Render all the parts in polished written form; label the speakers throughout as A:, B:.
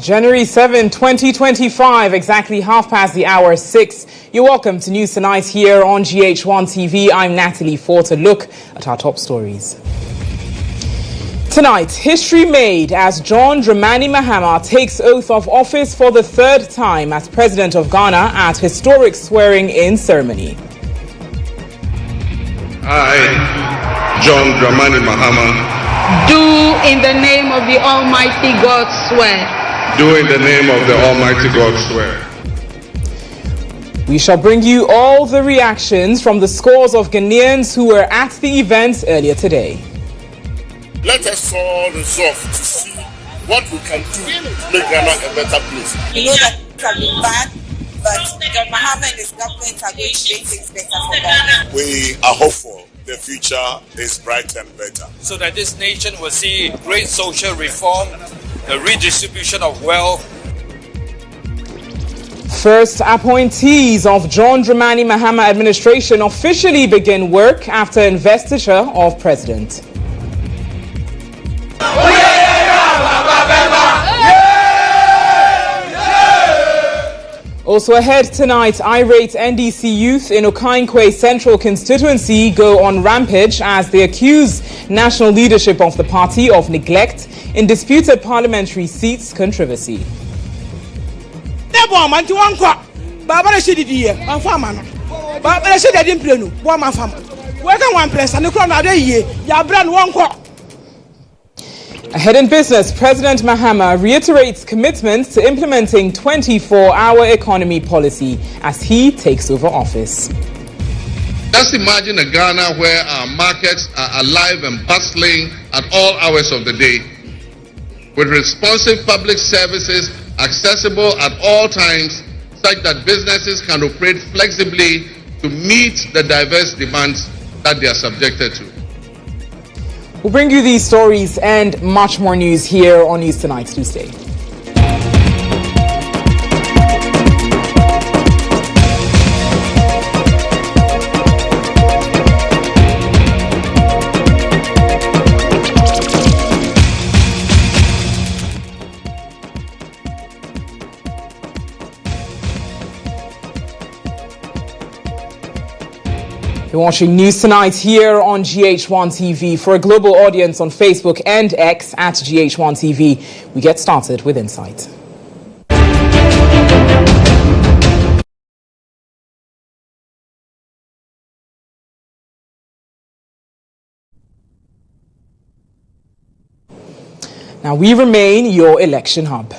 A: January 7, 2025, exactly 6:30. You're welcome to News Tonight here on GHOne TV. I'm Natalie for a look at our top stories. Tonight, history made as John Dramani Mahamas takes oath of office for the third time as President of Ghana at historic swearing-in ceremony.
B: I, John Dramani Mahamas,
C: do in the name of the Almighty God swear.
B: Do in the name of the Almighty God swear.
A: We shall bring you all the reactions from the scores of Ghanaians who were at the event earlier today.
D: Let us all resolve to see what we can do to make Ghana a better place.
E: We know that it has been bad, but John Mahama and his government are going to make things better for Ghana.
D: We are hopeful the future is bright and better.
F: So that this nation will see great social reform, the redistribution of wealth.
A: First appointees of John Dramani Mahamas administration officially begin work after investiture of president. Also ahead tonight, irate NDC youth in Obuasi Central constituency go on rampage as they accuse national leadership of the party of neglect in disputed parliamentary seats controversy. Ahead in business, President Mahama reiterates commitment to implementing 24-hour economy policy as he takes over office.
B: Just imagine a Ghana where our markets are alive and bustling at all hours of the day, with responsive public services accessible at all times, such that businesses can operate flexibly to meet the diverse demands that they are subjected to.
A: We'll bring you these stories and much more news here on News Tonight Tuesday. You're watching News Tonight here on GHOne TV. For a global audience on Facebook and X at GHOne TV, we get started with Insight. Now we remain your election hub.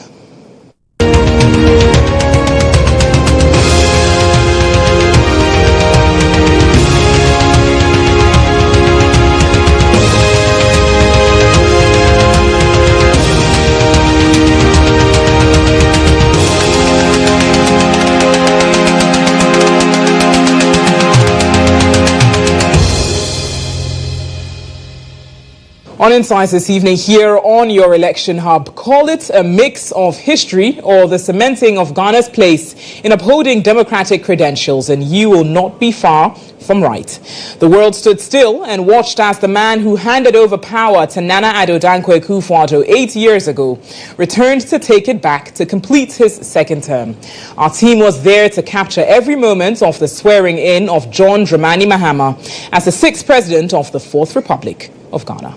A: On Insights this evening here on your election hub, call it a mix of history or the cementing of Ghana's place in upholding democratic credentials, and you will not be far from right. The world stood still and watched as the man who handed over power to Nana Addo Dankwa Akufo-Addo 8 years ago returned to take it back to complete his second term. Our team was there to capture every moment of the swearing in of John Dramani Mahamas as the sixth president of the Fourth Republic of Ghana.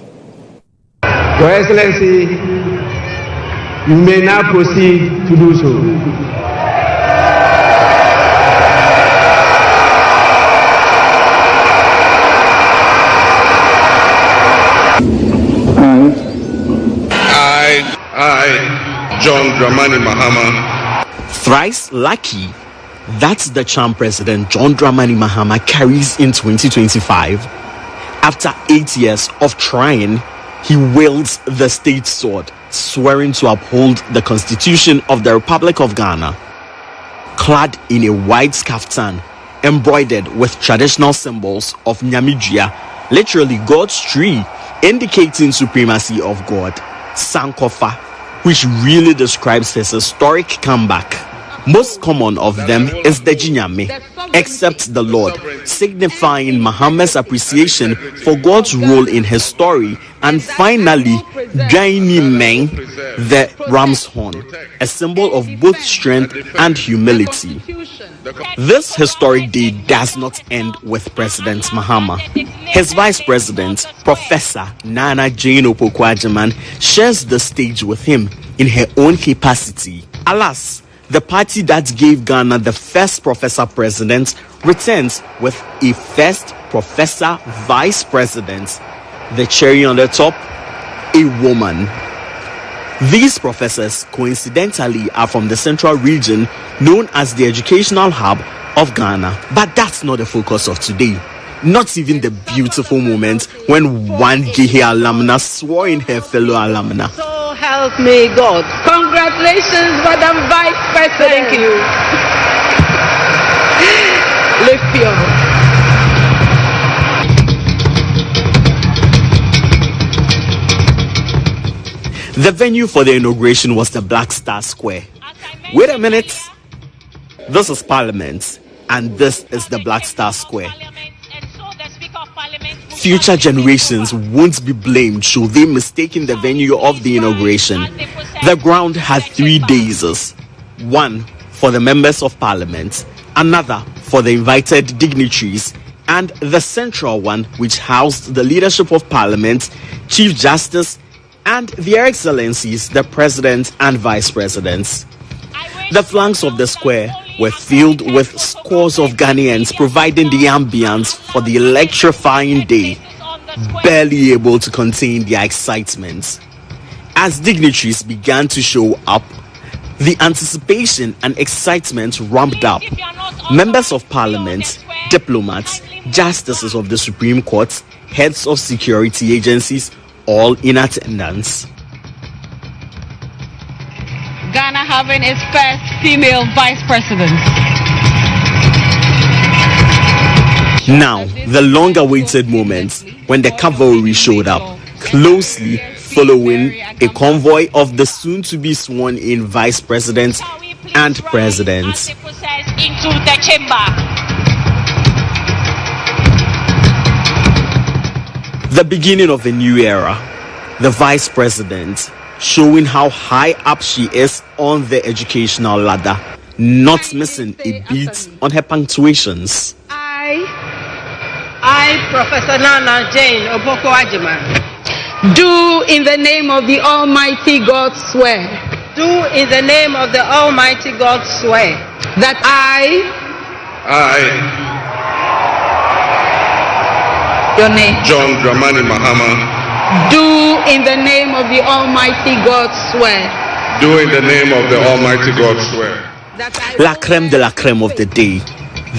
G: Your Excellency, you may now proceed to do so.
B: I, John Dramani Mahamas,
H: thrice lucky. That's the charm President John Dramani Mahamas carries in 2025. After 8 years of trying, he wields the state sword, swearing to uphold the Constitution of the Republic of Ghana. Clad in a white kaftan, embroidered with traditional symbols of Nyamidria, literally God's tree, indicating supremacy of God. Sankofa, which really describes his historic comeback. Most common of them is the Jinyame, except the Lord, signifying Mahama's appreciation for God's role in his story. And finally, Gaini Meng, the ram's horn, a symbol of both strength and humility. This historic day does not end with President Mahama. His vice president, Professor Nana Jane Opoku-Agyeman, shares the stage with him in her own capacity. Alas, the party that gave Ghana the first professor president returns with a first professor vice president. The cherry on the top, a woman. These professors coincidentally are from the central region known as the educational hub of Ghana. But that's not the focus of today. Not even the beautiful moment when one GHE alumna swore in her fellow alumna.
C: So help me God. Congratulations, Madam Vice President. Thank you. Lift your
H: The venue for the inauguration was the Black Star Square. Wait a minute. This is Parliament, and this is the Black Star Square. Future generations won't be blamed should they mistaken the venue of the inauguration. The ground had 3 days. One for the members of Parliament, another for the invited dignitaries, and the central one which housed the leadership of Parliament, Chief Justice, and their excellencies, the President and Vice Presidents. The flanks of the square were filled with scores of Ghanaians, providing the ambience for the electrifying day, barely able to contain their excitement. As dignitaries began to show up, the anticipation and excitement ramped up. Members of Parliament, diplomats, justices of the Supreme Court, heads of security agencies, all in attendance.
C: Ghana having its first female vice president.
H: Now, the long-awaited moment when the cavalry showed up, closely following a convoy of the soon-to-be sworn-in vice president and president.
C: Into the chamber.
H: The beginning of a new era. The vice president showing how high up she is on the educational ladder, not missing a beat on her punctuations.
C: I, Professor Nana Jane Opoku-Agyeman, do in the name of the Almighty God swear.
I: Do in the name of the Almighty God swear.
C: That your name.
B: John Dramani Mahama.
C: Do in the name of the Almighty God swear.
B: Do in the name of the Almighty God swear.
H: La creme de la creme of the day,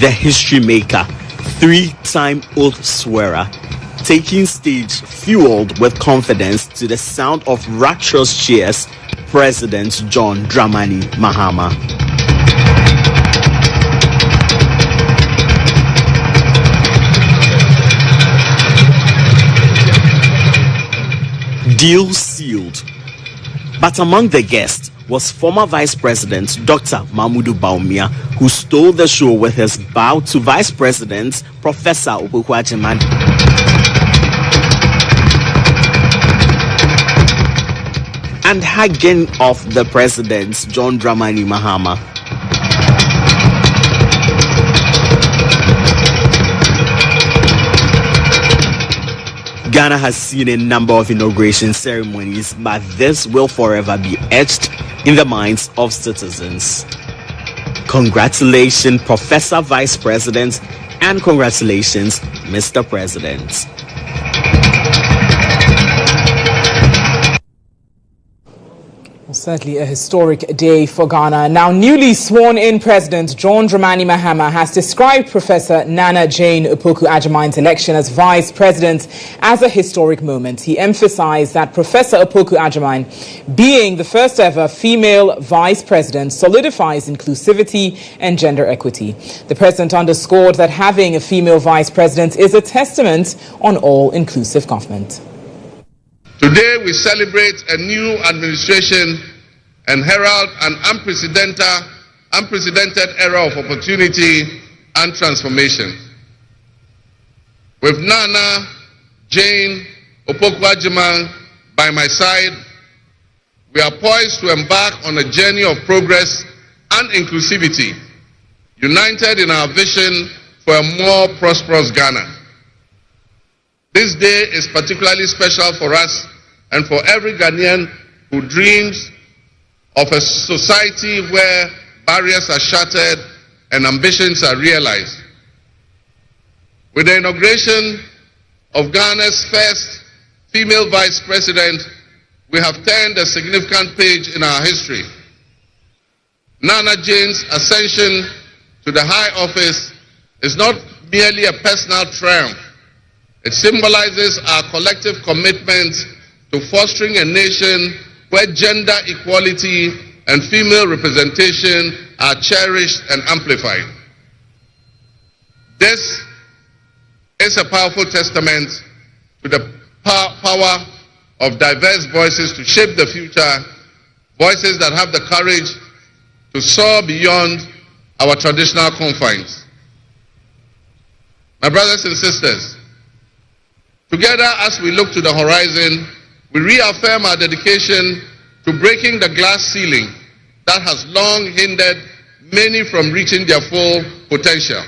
H: the history maker, 3-time oath swearer, taking stage fueled with confidence to the sound of rapturous cheers, President John Dramani Mahama. Deal sealed. But among the guests was former Vice President Dr. Mahmoud Bawumia, who stole the show with his bow to Vice President Professor Opoku-Agyeman. And hugging off the President John Dramani Mahama. Ghana has seen a number of inauguration ceremonies, but this will forever be etched in the minds of citizens. Congratulations, Professor Vice President, and congratulations, Mr. President.
A: Certainly a historic day for Ghana. Now, newly sworn-in President John Dramani Mahamas has described Professor Nana Jane Opoku-Agyemang's election as vice president as a historic moment. He emphasized that Professor Opoku-Agyemang, being the first ever female vice president, solidifies inclusivity and gender equity. The president underscored that having a female vice president is a testament on all-inclusive government.
B: Today we celebrate a new administration and herald an unprecedented era of opportunity and transformation. With Nana Jane Opoku-Agyemang by my side, we are poised to embark on a journey of progress and inclusivity, united in our vision for a more prosperous Ghana. This day is particularly special for us and for every Ghanaian who dreams of a society where barriers are shattered and ambitions are realized. With the inauguration of Ghana's first female vice president, we have turned a significant page in our history. Nana Jane's ascension to the high office is not merely a personal triumph. It symbolizes our collective commitment to fostering a nation where gender equality and female representation are cherished and amplified. This is a powerful testament to the power of diverse voices to shape the future, voices that have the courage to soar beyond our traditional confines. My brothers and sisters, together, as we look to the horizon, we reaffirm our dedication to breaking the glass ceiling that has long hindered many from reaching their full potential.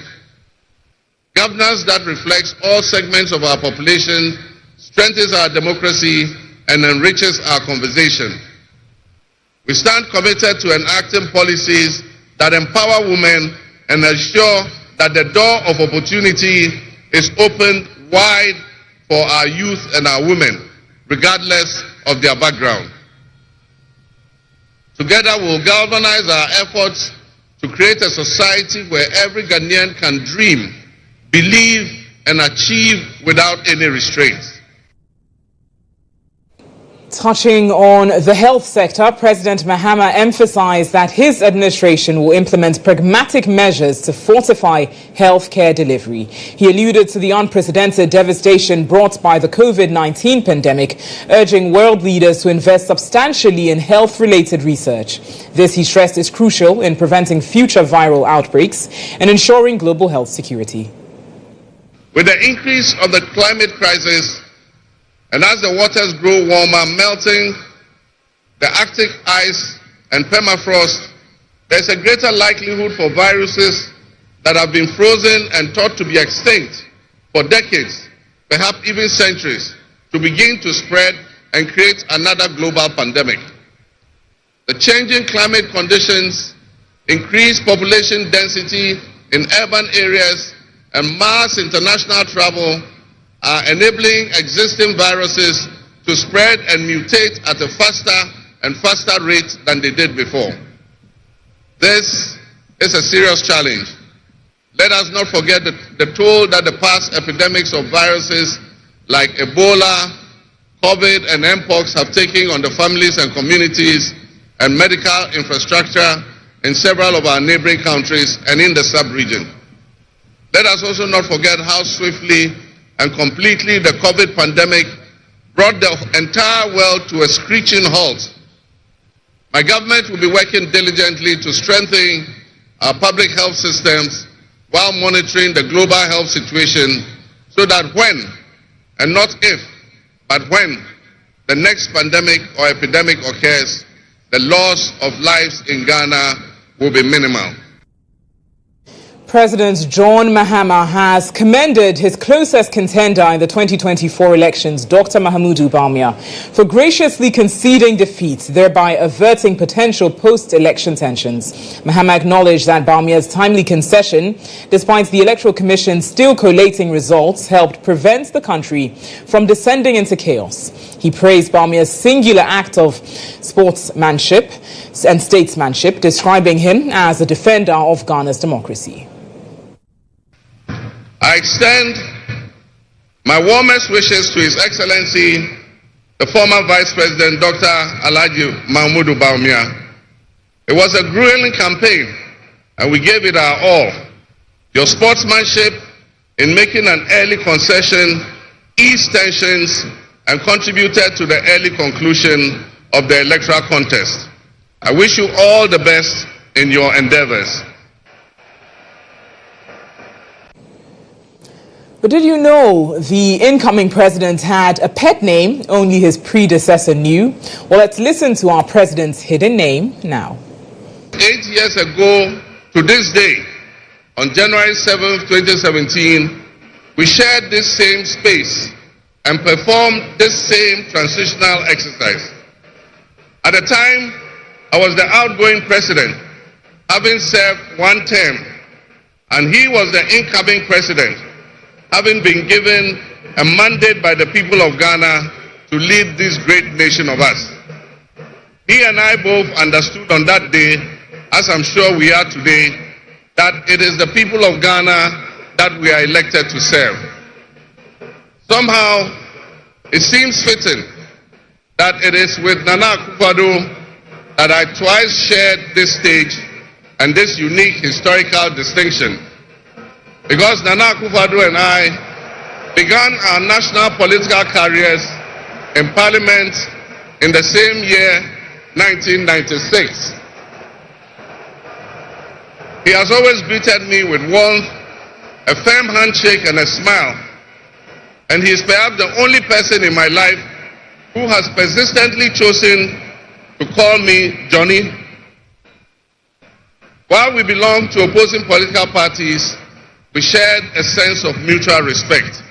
B: Governance that reflects all segments of our population strengthens our democracy and enriches our conversation. We stand committed to enacting policies that empower women and ensure that the door of opportunity is opened wide for our youth and our women, regardless of their background. Together, we'll galvanize our efforts to create a society where every Ghanaian can dream, believe, and achieve without any restraints.
A: Touching on the health sector, President Mahama emphasized that his administration will implement pragmatic measures to fortify healthcare delivery. He alluded to the unprecedented devastation brought by the COVID-19 pandemic, urging world leaders to invest substantially in health-related research. This, he stressed, is crucial in preventing future viral outbreaks and ensuring global health security.
B: With the increase of the climate crisis, and as the waters grow warmer, melting the Arctic ice and permafrost, there's a greater likelihood for viruses that have been frozen and thought to be extinct for decades, perhaps even centuries, to begin to spread and create another global pandemic. The changing climate conditions, increased population density in urban areas, and mass international travel are enabling existing viruses to spread and mutate at a faster and faster rate than they did before. This is a serious challenge. Let us not forget the toll that the past epidemics of viruses like Ebola, COVID, and Mpox have taken on the families and communities and medical infrastructure in several of our neighboring countries and in the sub-region. Let us also not forget how swiftly and completely the COVID pandemic brought the entire world to a screeching halt. My government will be working diligently to strengthen our public health systems while monitoring the global health situation so that when, and not if, but when the next pandemic or epidemic occurs, the loss of lives in Ghana will be minimal.
A: President John Mahama has commended his closest contender in the 2024 elections, Dr. Mahamudu Bawumia, for graciously conceding defeat, thereby averting potential post-election tensions. Mahama acknowledged that Bawumia's timely concession, despite the Electoral Commission still collating results, helped prevent the country from descending into chaos. He praised Bawumia's singular act of sportsmanship and statesmanship, describing him as a defender of Ghana's democracy.
B: I extend my warmest wishes to His Excellency, the former Vice President, Dr. Alhaji Mahmoud Bawumia. It was a grueling campaign, and we gave it our all. Your sportsmanship in making an early concession eased tensions and contributed to the early conclusion of the electoral contest. I wish you all the best in your endeavors.
A: But did you know the incoming president had a pet name only his predecessor knew? Well, let's listen to our president's hidden name now.
B: 8 years ago to this day, on January 7th, 2017, we shared this same space and performed this same transitional exercise. At the time, I was the outgoing president, having served one term, and he was the incoming president, having been given a mandate by the people of Ghana to lead this great nation of us. He and I both understood on that day, as I'm sure we are today, that it is the people of Ghana that we are elected to serve. Somehow, it seems fitting that it is with Nana Akufo-Addo that I twice shared this stage and this unique historical distinction. Because Nana Akufo-Addo and I began our national political careers in Parliament in the same year, 1996. He has always greeted me with warmth, a firm handshake and a smile. And he is perhaps the only person in my life who has persistently chosen to call me Johnny. While we belong to opposing political parties, we shared a sense of mutual respect.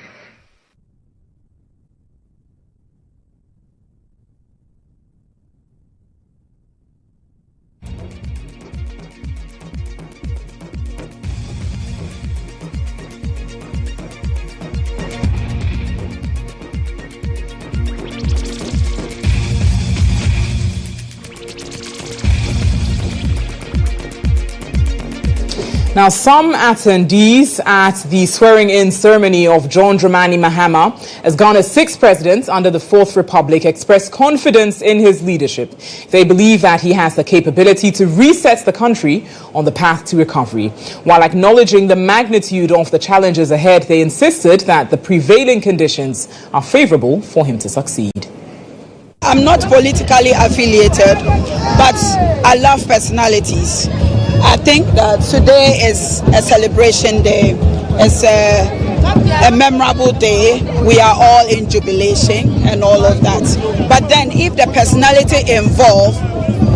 A: Now, some attendees at the swearing-in ceremony of John Dramani Mahama as Ghana's 6th president under the 4th Republic expressed confidence in his leadership. They believe that he has the capability to reset the country on the path to recovery. While acknowledging the magnitude of the challenges ahead, they insisted that the prevailing conditions are favorable for him to succeed.
J: I'm not politically affiliated, but I love personalities. I think that today is a celebration day. It's a memorable day. We are all in jubilation and all of that. But then if the personality involved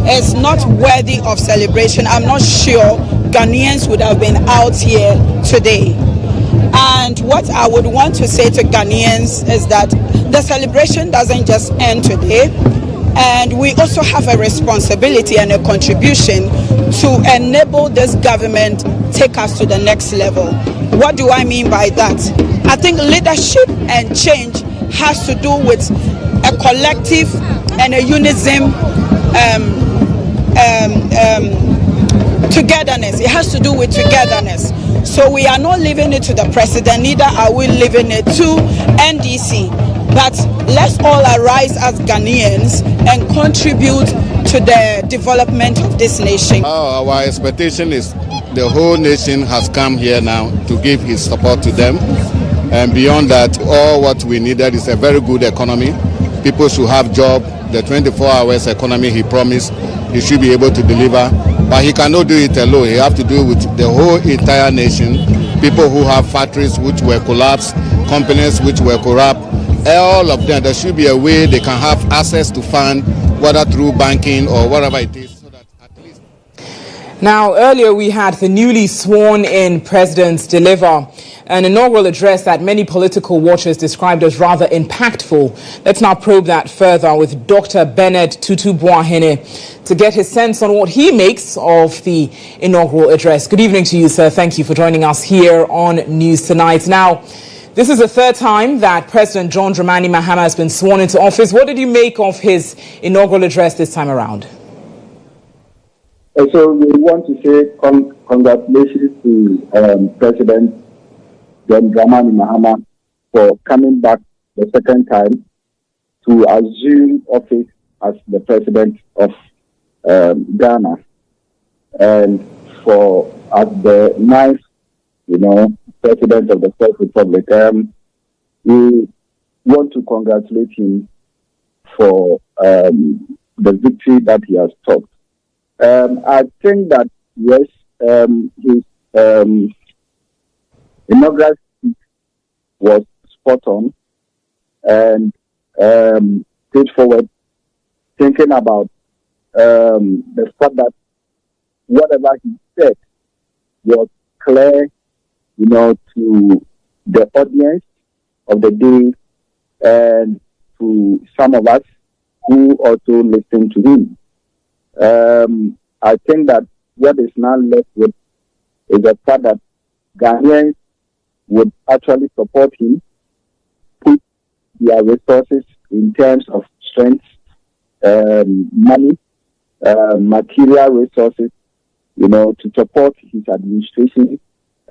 J: is not worthy of celebration, I'm not sure Ghanaians would have been out here today. And what I would want to say to Ghanaians is that the celebration doesn't just end today. And we also have a responsibility and a contribution to enable this government take us to the next level. What do I mean by that? I think leadership and change has to do with a collective and a unison togetherness. It has to do with togetherness. So we are not leaving it to the president, neither are we leaving it to NDC. But let's all arise as Ghanaians and contribute to the development of this nation.
K: Our expectation is the whole nation has come here now to give his support to them. And beyond that, all what we needed is a very good economy. People should have jobs. The 24 hours economy he promised, he should be able to deliver. But he cannot do it alone. He has to do it with the whole entire nation. People who have factories which were collapsed, companies which were corrupt, all of them, there should be a way they can have access to funds, whether through banking or whatever it is. So that at least.
A: Now, earlier we had the newly sworn-in president deliver an inaugural address that many political watchers described as rather impactful. Let's now probe that further with Dr. Bernard Tutu-Boahene to get his sense on what he makes of the inaugural address. Good evening to you, sir. Thank you for joining us here on News Tonight. Now, This is the third time that President John Dramani Mahamas has been sworn into office. What did you make of his inaugural address this time around?
L: So we want to say congratulations to President John Dramani Mahamas for coming back the second time to assume office as the president of Ghana, and for as the ninth, president of the Fourth Republic. We want to congratulate him for the victory that he has topped. I think that yes, his inaugural speech was spot on and straightforward, thinking about the fact that whatever he said was clear, to the audience of the day and to some of us who also listen to him. I think that what is now left with is the fact that Ghanaians would actually support him, put their resources in terms of strength, money, material resources, to support his administration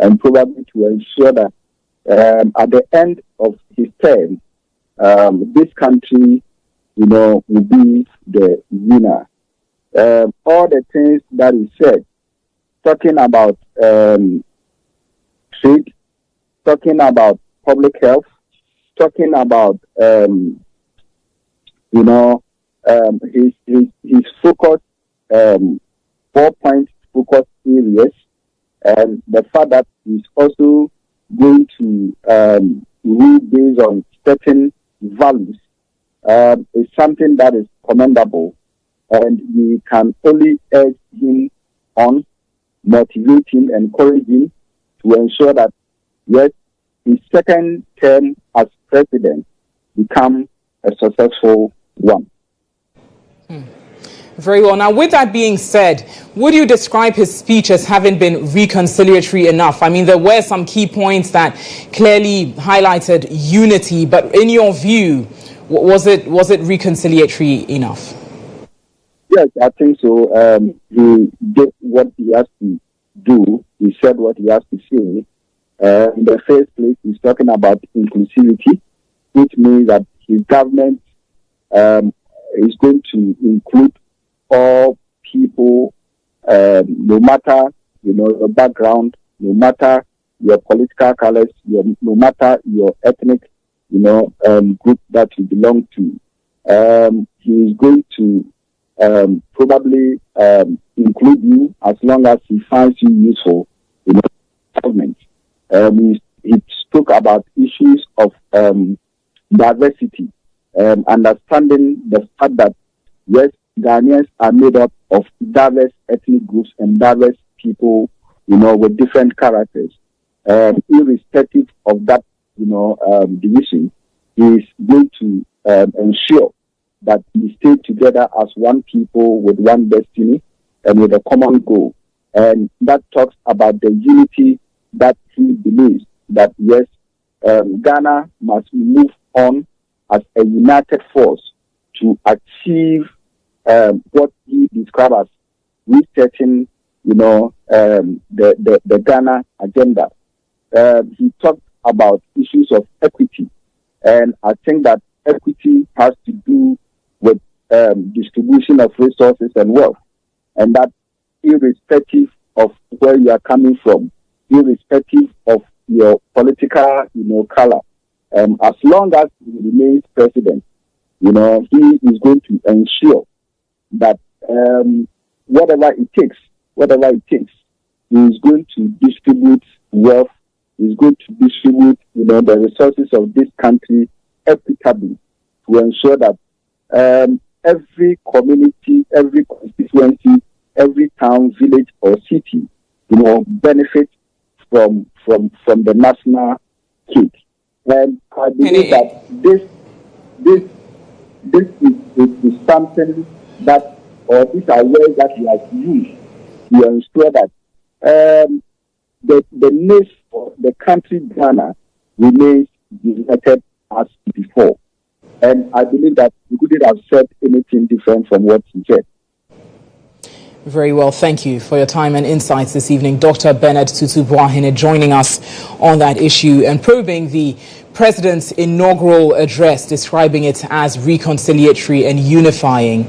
L: and probably to ensure that at the end of his term, this country, will be the winner. All the things that he said, talking about trade, talking about public health, talking about his focus, 4-point focus areas, and the fact that he's also going to rule based on certain values is something that is commendable, and we can only urge him on, motivate him, encourage him to ensure that yes, his second term as president become a successful one.
A: Very well. Now, with that being said, would you describe his speech as having been reconciliatory enough? I mean, there were some key points that clearly highlighted unity, but in your view, was it reconciliatory enough?
L: Yes, I think so. He did what he has to do. He said what he has to say. In the first place, he's talking about inclusivity, which means that his government is going to include all people, no matter your background, no matter your political colors, no matter your ethnic group that you belong to. He is going to probably include you as long as he finds you useful in the government. He spoke about issues of diversity, understanding the fact that yes, Ghanaians are made up of diverse ethnic groups and diverse people, with different characters. Irrespective of that, division, he is going to ensure that we stay together as one people with one destiny and with a common goal. And that talks about the unity that he believes that yes, Ghana must move on as a united force to achieve what he described as resetting, the Ghana agenda. He talked about issues of equity, and I think that equity has to do with distribution of resources and wealth, and that irrespective of where you are coming from, irrespective of your political, color, as long as he remains president, he is going to ensure that whatever it takes, he is going to distribute wealth, he is going to distribute, the resources of this country equitably to ensure that every community, every constituency, every town, village, or city, benefits from the national cake. And I believe that this is something that, or these are words that he has used to ensure that the nation, the country Ghana, remains united as before. And I believe that he couldn't have said anything different from what he said.
A: Very well. Thank you for your time and insights this evening. Dr. Bernard Tutu-Boahene joining us on that issue and probing the President's inaugural address, describing it as reconciliatory and unifying.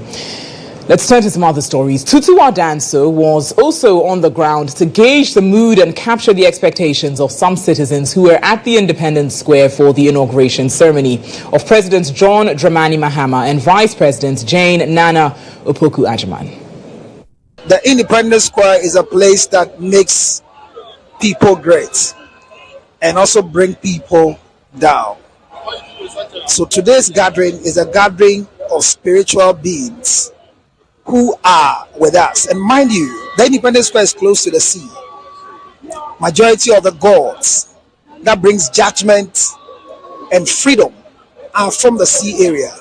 A: Let's turn to some other stories. Tutu Adanso was also on the ground to gauge the mood and capture the expectations of some citizens who were at the Independence Square for the inauguration ceremony of President John Dramani Mahama and Vice President Jane Nana Opoku-Agyeman.
M: The Independence Square is a place that makes people great and also bring people down. So today's gathering is a gathering of spiritual beings who are with us. And mind you, the Independence Square is close to the sea. Majority of the gods that brings judgment and freedom are from the sea area.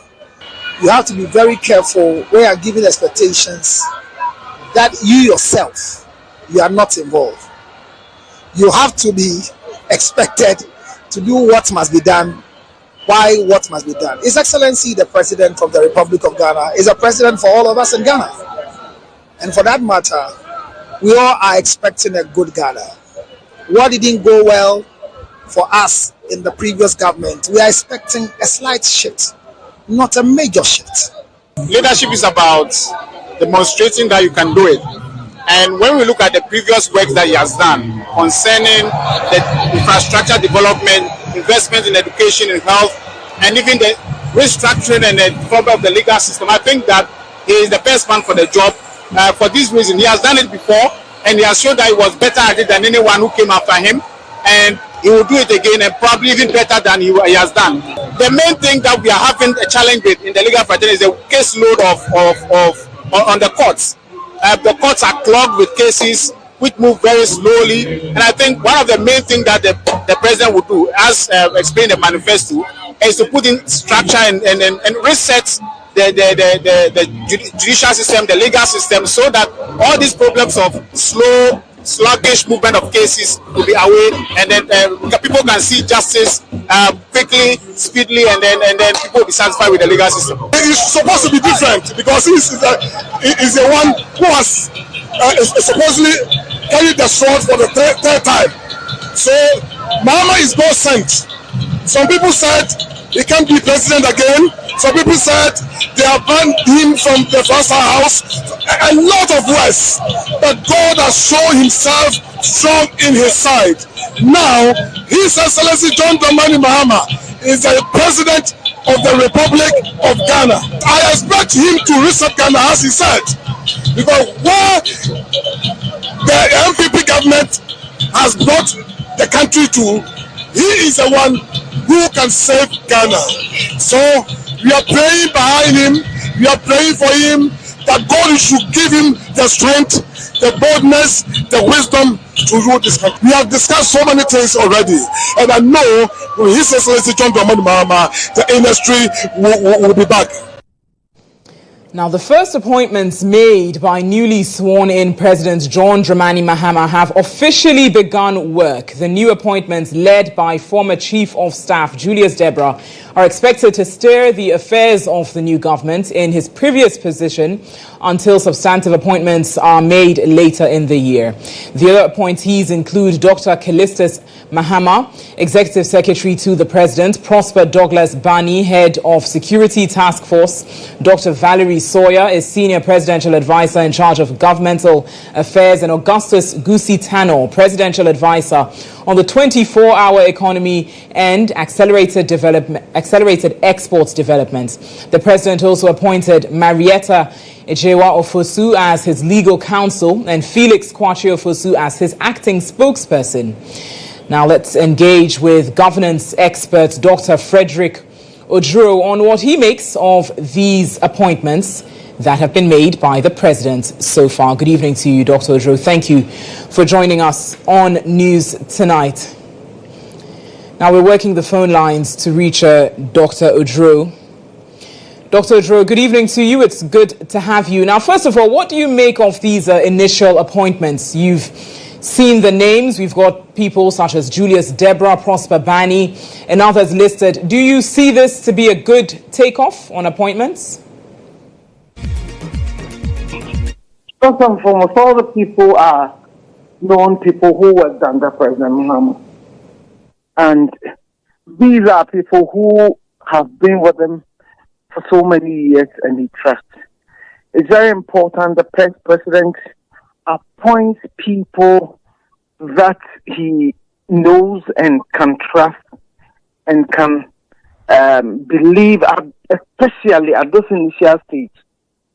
M: You have to be very careful when you are giving expectations that you yourself, you are not involved. You have to be expected to do what must be done, why what must be done. His Excellency, the President of the Republic of Ghana, is a president for all of us in Ghana. And for that matter, we all are expecting a good Ghana. What didn't go well for us in the previous government, we are expecting a slight shift, not a major shift.
N: Leadership is about demonstrating that you can do it. And when we look at the previous work that he has done concerning the infrastructure development, investment in education and health, and even the restructuring and the problem of the legal system, I think that he is the best man for the job. For this reason, he has done it before, and he has shown that he was better at it than anyone who came after him, and he will do it again, and probably even better than he has done. The main thing that we are having a challenge with in the legal fraternity is the caseload on the courts. The courts are clogged with cases which move very slowly, and I think one of the main things that the president would do, as explained in the manifesto, is to put in structure and reset the judicial system, the legal system, so that all these problems of sluggish movement of cases will be away, and then people can see justice quickly, speedily, and then people will be satisfied with the legal system.
D: It's supposed to be different because he is the one who has supposedly carried the sword for the third time. So Mahama is God sent. Some people said he can't be president again. Some people said they have banned him from the first house. A lot of words. But God has shown himself strong in his side. Now, His Excellency John Dramani Mahama is the president of the Republic of Ghana. I expect him to reset Ghana, as he said, because where the MPP government has brought the country to, he is the one who can save Ghana. So we are praying behind him, we are praying for him, that God should give him the strength, the boldness, the wisdom to rule this country. We have discussed so many things already, and I know when His Excellency John Dramani Mahama, the industry will be back.
A: Now, the first appointments made by newly sworn-in President John Dramani Mahama have officially begun work. The new appointments, led by former Chief of Staff Julius Deborah, are expected to steer the affairs of the new government in his previous position until substantive appointments are made later in the year. The other appointees include Dr. Callistus Mahama, Executive Secretary to the President, Prosper Douglas Bani, Head of Security Task Force, Dr. Valerie Sawyer is Senior Presidential Advisor in charge of Governmental Affairs, and Augustus Gusi Tanor, Presidential Advisor on the 24-hour economy and accelerated exports development. The President also appointed Marietta Ejewa Ofosu as his legal counsel and Felix Kwachi Ofosu as his acting spokesperson. Now let's engage with governance expert Dr. Frederick Oduro on what he makes of these appointments that have been made by the President so far. Good evening to you, Dr. Oduro. Thank you for joining us on News Tonight. Now we're working the phone lines to reach Dr. Oduro. Dr. Oduro, good evening to you. It's good to have you. Now, first of all, what do you make of these initial appointments? You've seen the names. We've got people such as Julius Deborah, Prosper Bani, and others listed. Do you see this to be a good takeoff on appointments?
O: First and foremost, all the people are known people who worked under President Mahama. And these are people who have been with him for so many years and he trusts. It's very important the president appoints people that he knows and can trust and can believe, especially at this initial stage,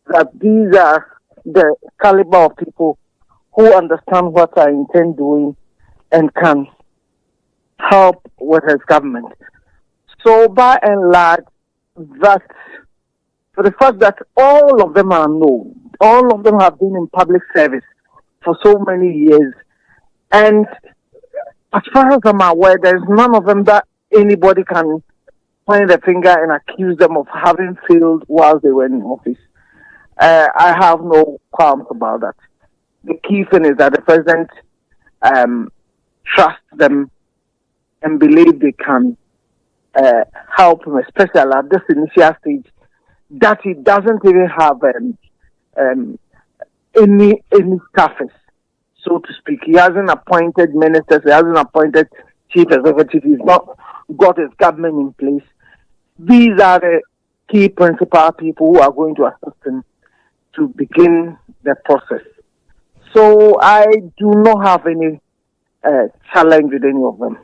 O: that these are the caliber of people who understand what I intend doing and can help with his government. So by and large, that for the fact that all of them are known, all of them have been in public service for so many years, and as far as I'm aware, there's none of them that anybody can point a finger and accuse them of having failed while they were in office. I have no qualms about that. The key thing is that the president trusts them and believe they can help him, especially at this initial stage, that he doesn't even have any staffers, so to speak. He hasn't appointed ministers, he hasn't appointed chief executive, he's not got his government in place. These are the key principal people who are going to assist him to begin the process. So I do not have any challenge with any of them.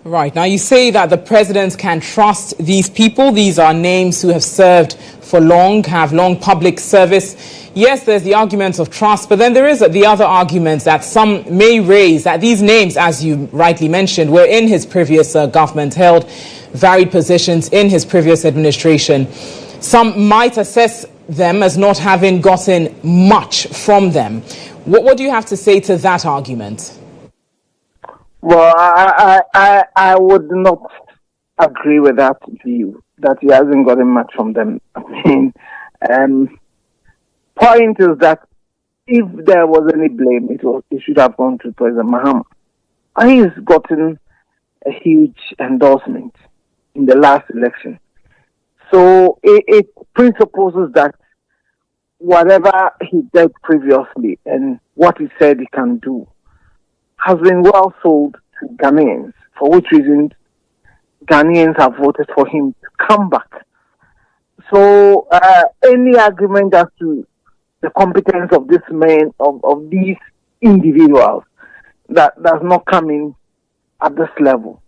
A: Right. Now, you say that the president can trust these people. These are names who have served for long, have long public service. Yes, there's the argument of trust, but then there is the other argument that some may raise that these names, as you rightly mentioned, were in his previous government, held varied positions in his previous administration. Some might assess them as not having gotten much from them. What do you have to say to that argument?
O: Well, I would not agree with that view, that he hasn't gotten much from them. I mean, point is that if there was any blame, it should have gone to President Mahama. He's gotten a huge endorsement in the last election. So it presupposes that whatever he did previously and what he said he can do has been well sold to Ghanaians, for which reason Ghanaians have voted for him to come back. So any argument as to the competence of this man, of these individuals, that does not come in at this level.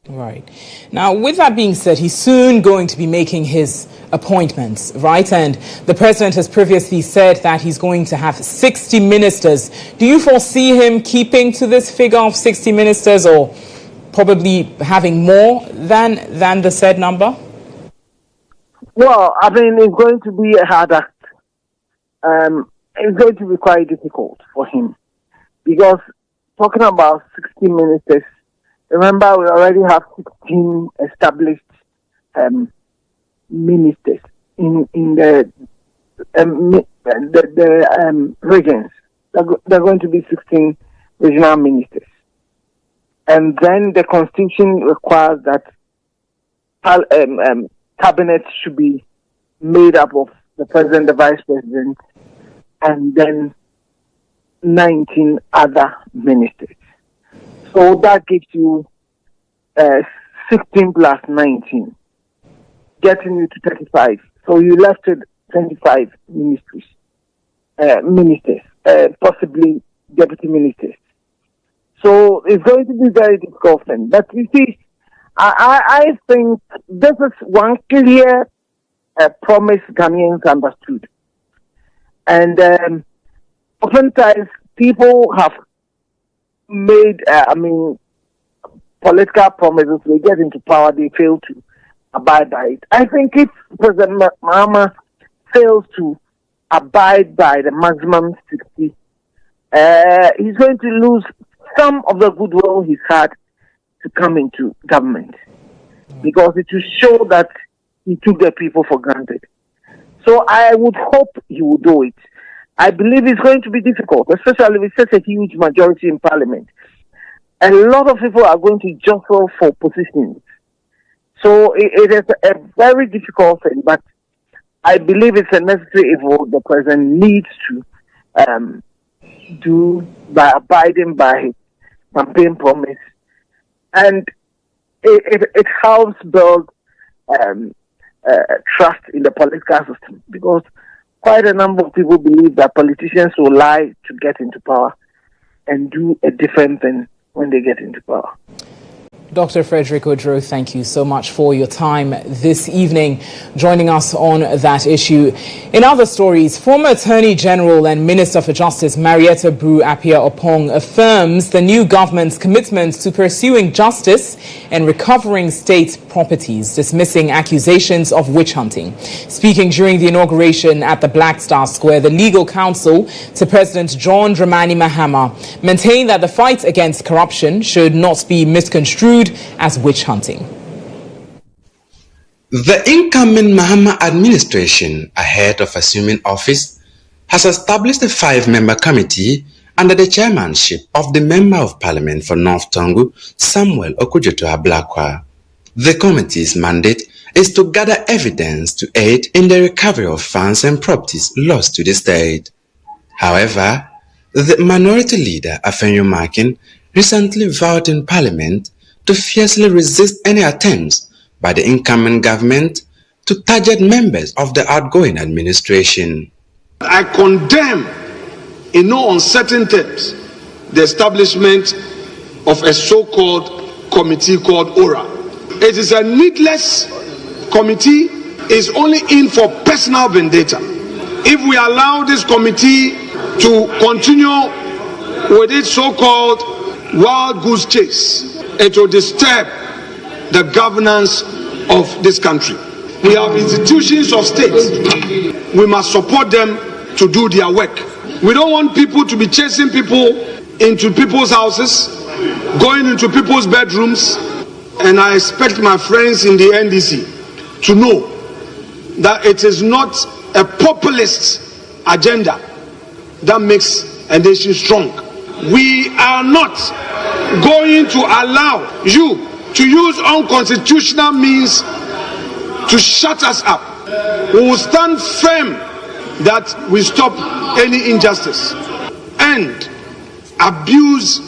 A: Right. Now, with that being said, he's soon going to be making his appointments, right? And the president has previously said that he's going to have 60 ministers. Do you foresee him keeping to this figure of 60 ministers, or probably having more than the said number?
O: Well, I mean, it's going to be a hard act. It's going to be quite difficult for him, because talking about 60 ministers, remember, we already have 16 established ministers in the regions. There are going to be 16 regional ministers. And then the Constitution requires that cabinet should be made up of the president, the vice president, and then 19 other ministers. So that gives you 16 plus 19, getting you to 35. So you left with 25 ministers, possibly deputy ministers. So it's going to be very difficult thing. But you see, I think this is one clear promise Ghanaians understood. And oftentimes people have made, political promises, they get into power, they fail to abide by it. I think if President Mahama fails to abide by the maximum 60, he's going to lose some of the goodwill he's had to come into government, because it will show that he took the people for granted. So I would hope he will do it. I believe it's going to be difficult, especially with such a huge majority in Parliament. A lot of people are going to jostle for positions. So it is a very difficult thing, but I believe it's a necessary evil the president needs to do by abiding by his campaign promise. And it helps build trust in the political system, because quite a number of people believe that politicians will lie to get into power and do a different thing when they get into power.
A: Dr. Frederick Odro, thank you so much for your time this evening, joining us on that issue. In other stories, former Attorney General and Minister for Justice Marietta Brew Appiah-Oppong affirms the new government's commitment to pursuing justice and recovering state properties, dismissing accusations of witch hunting. Speaking during the inauguration at the Black Star Square, the legal counsel to President John Dramani Mahamas maintained that the fight against corruption should not be misconstrued as witch hunting.
P: The incoming Mahama administration, ahead of assuming office, has established a 5-member committee under the chairmanship of the Member of Parliament for North Tongu, Samuel Okudzeto-Ablakwa. The committee's mandate is to gather evidence to aid in the recovery of funds and properties lost to the state. However, the minority leader, Afenyo Makin, recently vowed in Parliament to fiercely resist any attempts by the incoming government to target members of the outgoing administration.
Q: I condemn in no uncertain terms the establishment of a so-called committee called ORA. It is a needless committee, is only in for personal vendetta. If we allow this committee to continue with its so-called wild goose chase, it will disturb the governance of this country. We have institutions of state. We must support them to do their work. We don't want people to be chasing people into people's houses, going into people's bedrooms, and I expect my friends in the NDC to know that it is not a populist agenda that makes a nation strong. We are not going to allow you to use unconstitutional means to shut us up. We will stand firm that we stop any injustice and abuse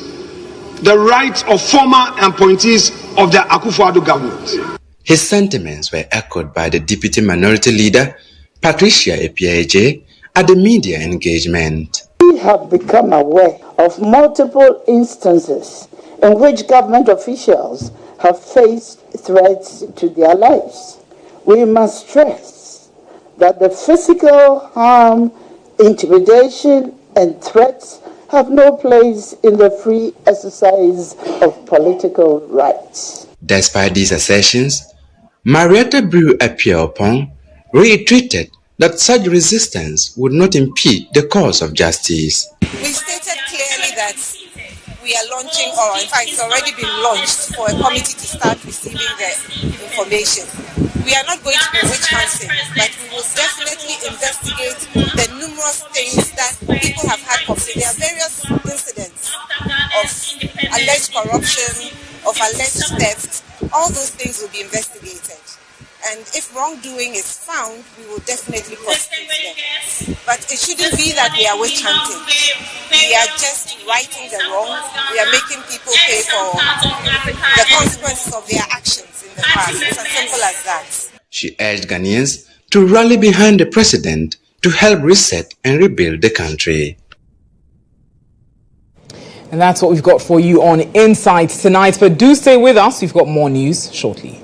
Q: the rights of former appointees of the Akufo-Addo government.
P: His sentiments were echoed by the Deputy Minority Leader, Patricia Epiaje, at the media engagement.
R: We have become aware of multiple instances in which government officials have faced threats to their lives. We must stress that the physical harm, intimidation, and threats have no place in the free exercise of political rights.
P: Despite these assertions, Marietta Brew Appiah-Oppong reiterated that such resistance would not impede the cause of justice.
E: We stated clearly that we are launching, or in fact it's already been launched, for a committee to start receiving the information. We are not going to be witch hunting, but we will definitely investigate the numerous things that people have had complained. There are various incidents of alleged corruption, of alleged theft. All those things will be investigated. And if wrongdoing is found, we will definitely prosecute them. But it shouldn't be that we are witch hunting. We are just righting the wrong. We are making people pay for the consequences of their actions in the past. It's as simple as that.
P: She urged Ghanaians to rally behind the president to help reset and rebuild the country.
A: And that's what we've got for you on Insight tonight. But do stay with us. We've got more news shortly.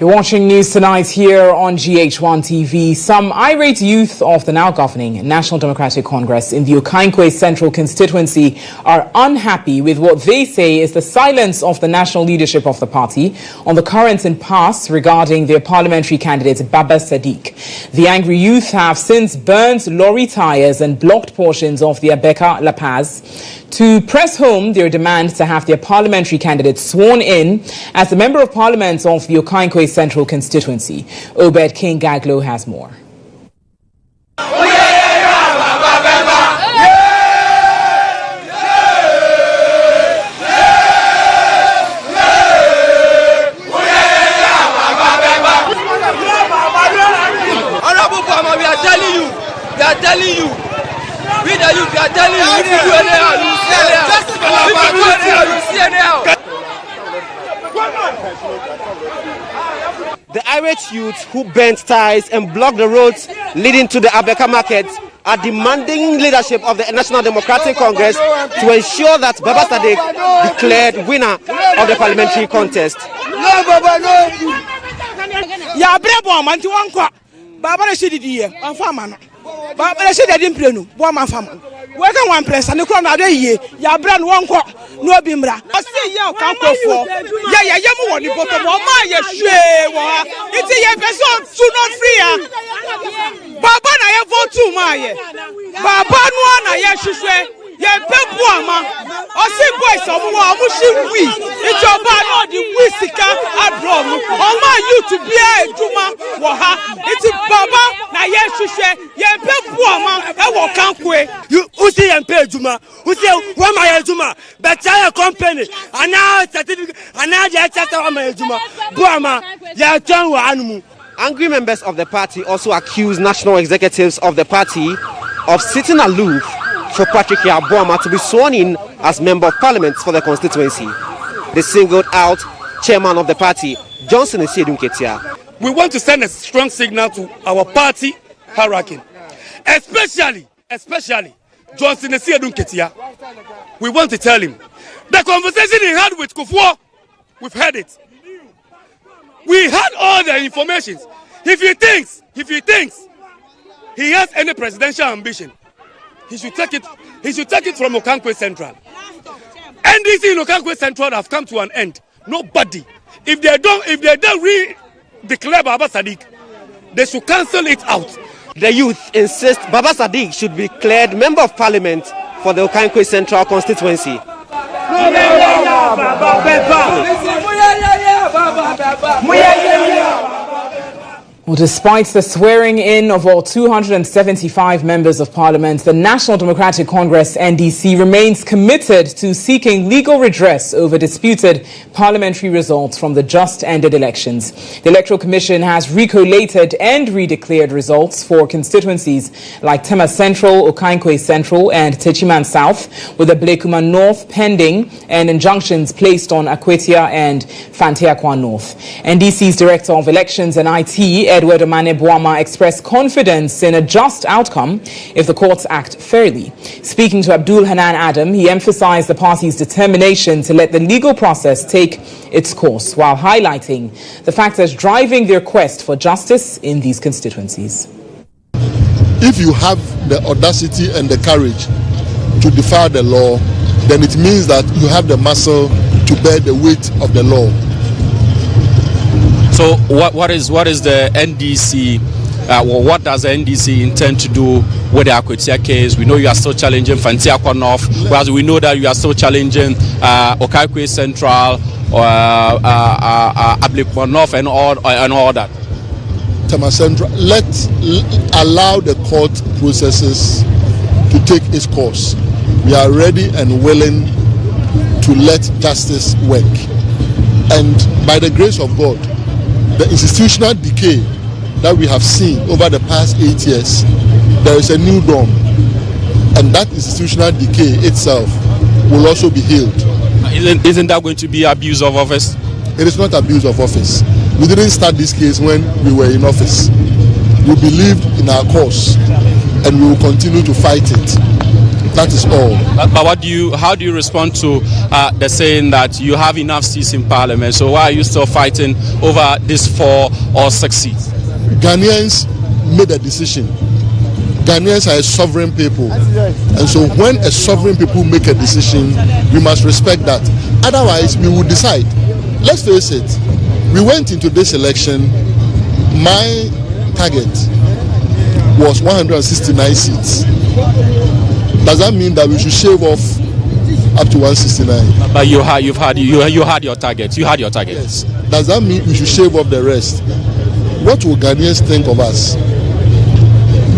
A: You're watching News Tonight here on GHOne TV. Some irate youth of the now governing National Democratic Congress in the Obuasi Central constituency are unhappy with what they say is the silence of the national leadership of the party on the current impasse regarding their parliamentary candidate Baba Sadiq. The angry youth have since burned lorry tires and blocked portions of the Abeka La Paz to press home their demand to have their parliamentary candidate sworn in as the Member of Parliament of the Obuasi Central constituency. Obed King Gaglo has more.
S: Honorable Farmer, we are telling you, we the youth, we are telling you, if you do anyhow, you see anyhow. If you do anyhow, you see anyhow.
T: The irate youth who bent ties and blocked the roads leading to the Abeka market are demanding leadership of the National Democratic Congress to ensure that Baba Sadiq declared winner of the parliamentary contest.
U: Working one place and the crown of the year, ya brand one quart, no bimbra. I see you can't go for. Yeah, you want to go to my share. It's a episode to not free. Baba, I have vote to my Baba, no one, I should yeah, Pepuama, I say, boys, some more, we. It's your bad or the Wissika abroad. Oh, my, you to be a Juma, Waha. It's a Baba, Nayashe, yeah, Pepuama, I walk out way.
V: You Usi and pay Juma, who say, one my Juma, but I company, and now certificate, and now the chapter of my Juma, Buama, ya John animal.
T: Angry members of the party also accuse national executives of the party of sitting aloof for Patrick Yabuama to be sworn in as Member of Parliament for the constituency. They singled out chairman of the party, Johnson Ketia.
V: We want to send a strong signal to our party hierarchy, especially Johnson Ketia. We want to tell him the conversation he had with Kufuor, we've heard it. We had all the information. If he thinks he has any presidential ambition, he should take it from Obuasi Central. NDC in Obuasi Central have come to an end. Nobody. If they don't re-declare Baba Sadiq, they should cancel it out.
T: The youth insist Baba Sadiq should be declared Member of Parliament for the Obuasi Central constituency.
A: Well, despite the swearing in of all 275 members of parliament, the National Democratic Congress NDC remains committed to seeking legal redress over disputed parliamentary results from the just ended elections. The Electoral Commission has recollated and redeclared results for constituencies like Tema Central, Obuasi Central and Techiman South, with the Blekuma North pending and injunctions placed on Akwetia and Fanteakwa North. NDC's Director of Elections and IT, Edward Omane Boama, expressed confidence in a just outcome if the courts act fairly. Speaking to Abdul Hanan Adam, he emphasized the party's determination to let the legal process take its course, while highlighting the factors driving their quest for justice in these constituencies.
D: If you have the audacity and the courage to defy the law, then it means that you have the muscle to bear the weight of the law.
W: So what is the NDC, what does the NDC intend to do with the Akwetia case? We know you are still challenging Fanteakwa North, whereas we know that you are still challenging Obuasi Central, Ablekuma North and all that.
D: Tema Central, allow the court processes to take its course. We are ready and willing to let justice work. And by the grace of God, the institutional decay that we have seen over the past 8 years, there is a new dawn, and that institutional decay itself will also be healed.
W: Isn't that going to be abuse of office?
D: It is not abuse of office. We didn't start this case when we were in office. We believed in our cause, and we will continue to fight it. That is all.
W: But how do you respond to the saying that you have enough seats in parliament? So why are you still fighting over this 4 or 6 seats?
D: Ghanaians made a decision. Ghanaians are a sovereign people, and so when a sovereign people make a decision, we must respect that. Otherwise, we will decide. Let's face it, we went into this election, my target was 169 seats. Does that mean that we should shave off up to 169?
W: But you had your target. You had your target.
D: Yes. Does that mean we should shave off the rest? What will Ghanaians think of us?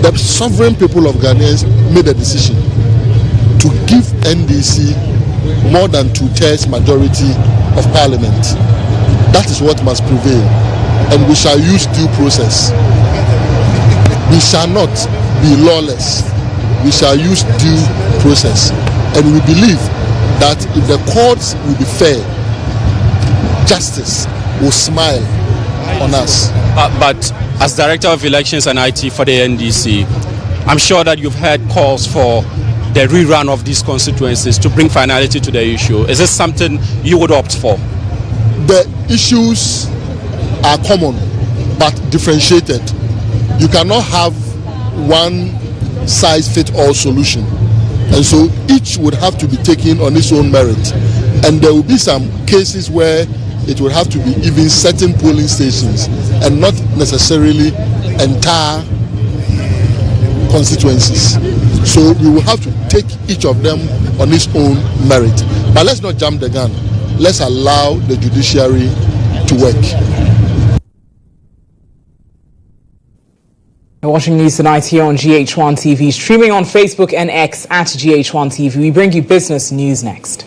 D: The sovereign people of Ghanaians made a decision to give NDC more than 2/3 majority of parliament. That is what must prevail, and we shall use due process. We shall not be lawless. We shall use due process, and we believe that if the courts will be fair, justice will smile on us.
W: But as Director of Elections and IT for the NDC, I'm sure that you've heard calls for the rerun of these constituencies to bring finality to the issue. Is this something you would opt for?
D: The issues are common but differentiated. You cannot have one size fit all solution, and so each would have to be taken on its own merit, and there will be some cases where it will have to be even certain polling stations and not necessarily entire constituencies. So we will have to take each of them on its own merit. But let's not jump the gun. Let's allow the judiciary to work.
A: You're watching News Tonight here on GHOne TV, streaming on Facebook and X at GHOne TV. We bring you business news next.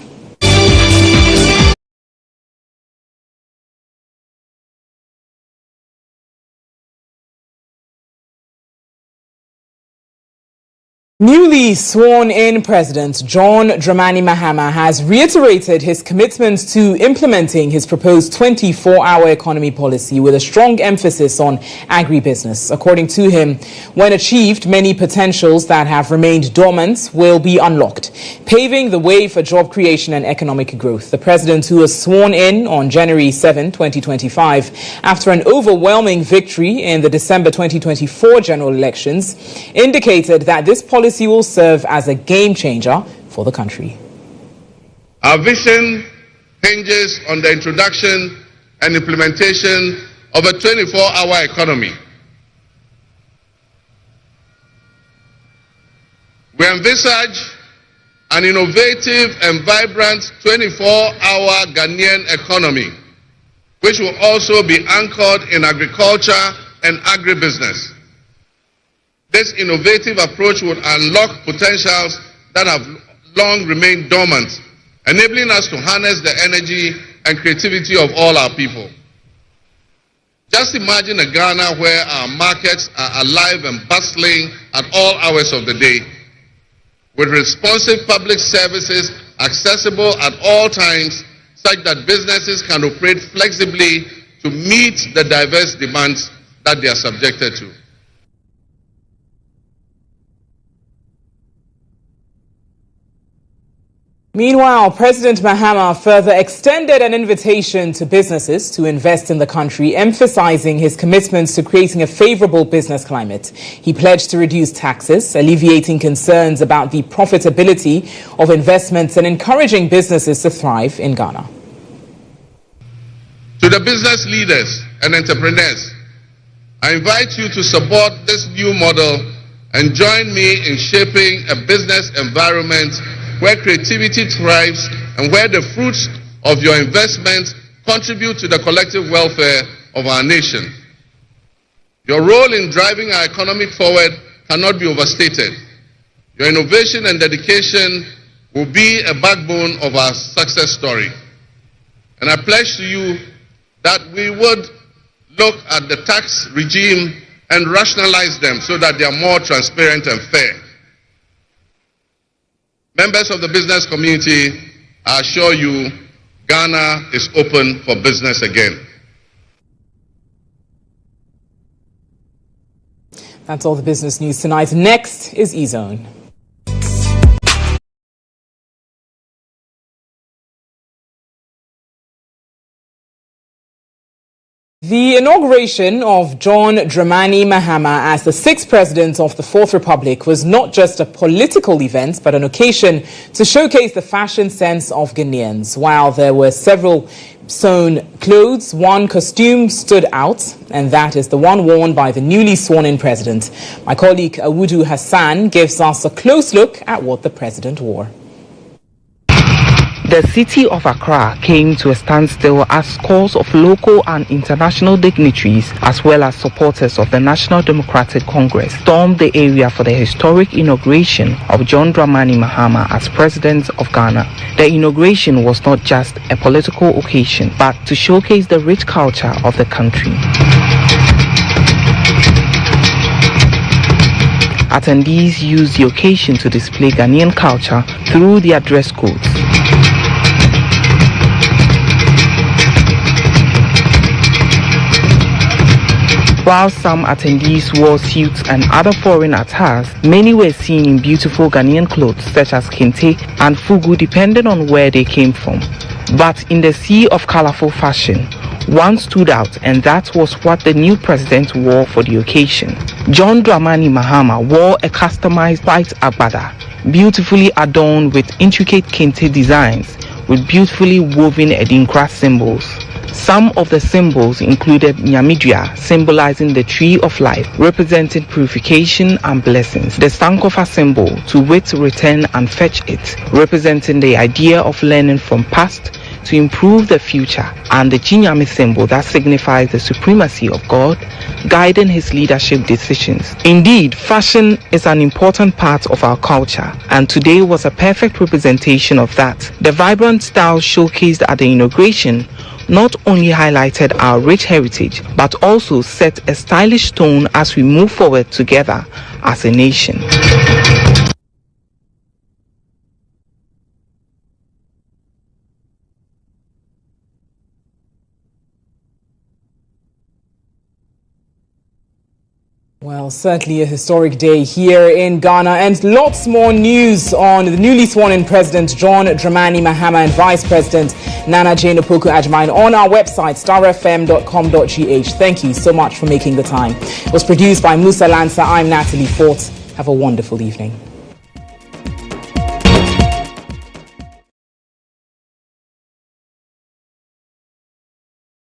A: Newly sworn-in President John Dramani Mahamas has reiterated his commitment to implementing his proposed 24-hour economy policy with a strong emphasis on agribusiness. According to him, when achieved, many potentials that have remained dormant will be unlocked, paving the way for job creation and economic growth. The president, who was sworn in on January 7, 2025, after an overwhelming victory in the December 2024 general elections, indicated that this policy will serve as a game changer for the country.
B: Our vision hinges on the introduction and implementation of a 24-hour economy. We envisage an innovative and vibrant 24-hour Ghanaian economy, which will also be anchored in agriculture and agribusiness. This innovative approach would unlock potentials that have long remained dormant, enabling us to harness the energy and creativity of all our people. Just imagine a Ghana where our markets are alive and bustling at all hours of the day, with responsive public services accessible at all times, such that businesses can operate flexibly to meet the diverse demands that they are subjected to.
A: Meanwhile, President Mahama further extended an invitation to businesses to invest in the country, emphasizing his commitments to creating a favorable business climate. He pledged to reduce taxes, alleviating concerns about the profitability of investments and encouraging businesses to thrive in Ghana.
B: To the business leaders and entrepreneurs, I invite you to support this new model and join me in shaping a business environment where creativity thrives and where the fruits of your investments contribute to the collective welfare of our nation. Your role in driving our economy forward cannot be overstated. Your innovation and dedication will be a backbone of our success story. And I pledge to you that we would look at the tax regime and rationalize them so that they are more transparent and fair. Members of the business community, I assure you, Ghana is open for business again.
A: That's all the business news tonight. Next is eZone. The inauguration of John Dramani Mahamas as the 6th President of the Fourth Republic was not just a political event, but an occasion to showcase the fashion sense of Ghanaians. While there were several sewn clothes, one costume stood out, and that is the one worn by the newly sworn-in president. My colleague Awudu Hassan gives us a close look at what the president wore.
F: The city of Accra came to a standstill as scores of local and international dignitaries, as well as supporters of the National Democratic Congress, stormed the area for the historic inauguration of John Dramani Mahamas as President of Ghana. The inauguration was not just a political occasion, but to showcase the rich culture of the country. Attendees used the occasion to display Ghanaian culture through their dress codes. While some attendees wore suits and other foreign attires, many were seen in beautiful Ghanaian clothes such as kente and fugu, depending on where they came from. But in the sea of colorful fashion, one stood out, and that was what the new president wore for the occasion. John Dramani Mahamas wore a customized white agbada, beautifully adorned with intricate kente designs with beautifully woven Edinkra symbols. Some of the symbols included Nyamidria, symbolizing the tree of life, representing purification and blessings. The Sankofa symbol, to wit, return and fetch it, representing the idea of learning from past to improve the future. And the Chinyami symbol, that signifies the supremacy of God, guiding his leadership decisions. Indeed, fashion is an important part of our culture, and today was a perfect representation of that. The vibrant style showcased at the inauguration not only highlighted our rich heritage, but also set a stylish tone as we move forward together as a nation.
A: Well, certainly a historic day here in Ghana, and lots more news on the newly sworn-in President John Dramani Mahamas and Vice President Nana Jane Opoku-Agyeman on our website, starfm.com.gh. Thank you so much for making the time. It was produced by Musa Lanza. I'm Natalie Fort. Have a wonderful evening.